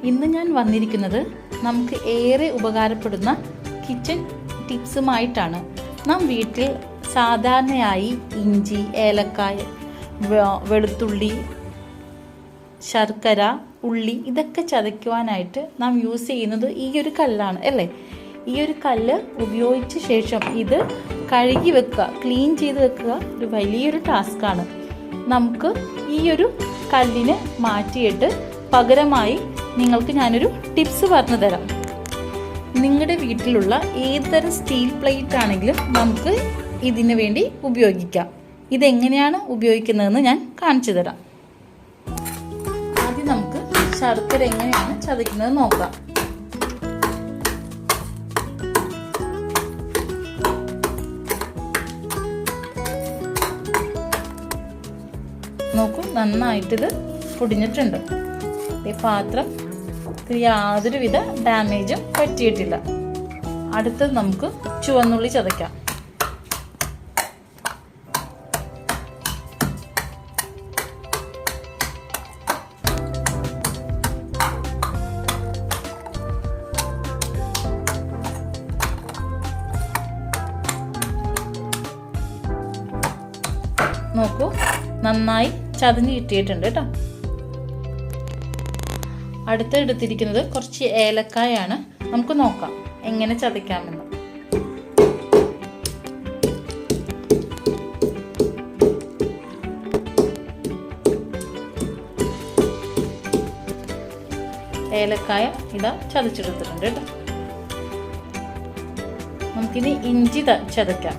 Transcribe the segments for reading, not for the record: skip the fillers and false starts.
ഇന്ന് ഞാൻ വന്നിരിക്കുന്നത് നമുക്ക് ഏറെ ഉപകാരപ്പെടുന്ന കിച്ചൺ ടിപ്സുമായിട്ടാണ്. നാം വീട്ടിൽ സാധാരണയായി ഇഞ്ചി, ഏലക്കായ, വെളുത്തുള്ളി, ശർക്കര, ഉള്ളി ഇതൊക്കെ ചതയ്ക്കുവാനായിട്ട് നാം യൂസ് ചെയ്യുന്നത് ഈ ഒരു കല്ലാണ് അല്ലേ. ഈ ഒരു കല്ല് ഉപയോഗിച്ച ശേഷം ഇത് കഴുകി വെക്കുക, ക്ലീൻ ചെയ്ത് വെക്കുക ഒരു വലിയൊരു ടാസ്ക്കാണ്. നമുക്ക് ഈ ഒരു കല്ലിന് മാറ്റിയിട്ട് പകരമായി നിങ്ങൾക്ക് ഞാനൊരു ടിപ്സ് പറഞ്ഞു തരാം. നിങ്ങളുടെ വീട്ടിലുള്ള ഏതുതരം സ്റ്റീൽ പ്ലേറ്റ് ആണെങ്കിലും നമുക്ക് ഇതിനു വേണ്ടി ഉപയോഗിക്കാം. ഇതെങ്ങനെയാണ് ഉപയോഗിക്കുന്നതെന്ന് ഞാൻ കാണിച്ചു തരാം. ആദ്യം നമുക്ക് ശർക്കര എങ്ങനെയാണ് ചതയ്ക്കുന്നത് നോക്കാം. നോക്കൂ, നന്നായിട്ടിത് പൊടിഞ്ഞിട്ടുണ്ട്. ഈ പാത്രം യാതൊരുവിധ ഡാമേജും പറ്റിയിട്ടില്ല. അടുത്തത് നമുക്ക് ചുവന്നുള്ളി ചതയ്ക്കാം. നോക്കൂ, നന്നായി ചതഞ്ഞ് കിട്ടിയിട്ടുണ്ട് കേട്ടോ. അടുത്തെടുത്തിരിക്കുന്നത് കുറച്ച് ഏലക്കായാണ്. നമുക്ക് നോക്കാം എങ്ങനെ ചതയ്ക്കാമെന്ന്. ഏലക്കായ ഇതാ ചതച്ചെടുത്തിട്ടുണ്ട് കേട്ടോ. നമുക്കിനി ഇഞ്ചി ചതയ്ക്കാം.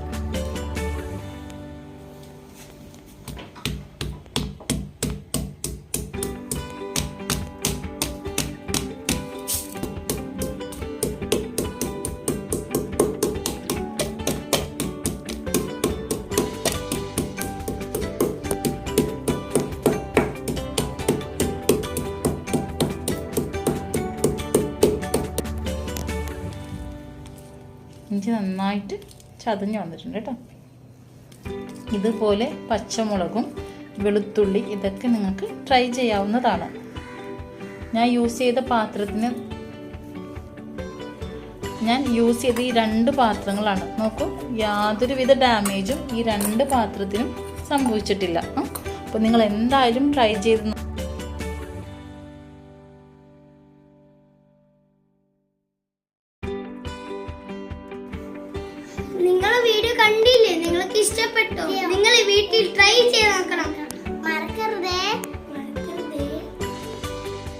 ഇഞ്ചി നന്നായിട്ട് ചതഞ്ഞ് വന്നിട്ടുണ്ട് കേട്ടോ. ഇതുപോലെ പച്ചമുളകും വെളുത്തുള്ളി ഇതൊക്കെ നിങ്ങൾക്ക് ട്രൈ ചെയ്യാവുന്നതാണ്. ഞാൻ യൂസ് ചെയ്ത ഈ 2 പാത്രങ്ങളാണ്. നോക്കൂ, യാതൊരുവിധ ഡാമേജും ഈ 2 പാത്രത്തിനും സംഭവിച്ചിട്ടില്ല. അപ്പോൾ നിങ്ങൾ എന്തായാലും ട്രൈ ചെയ്ത്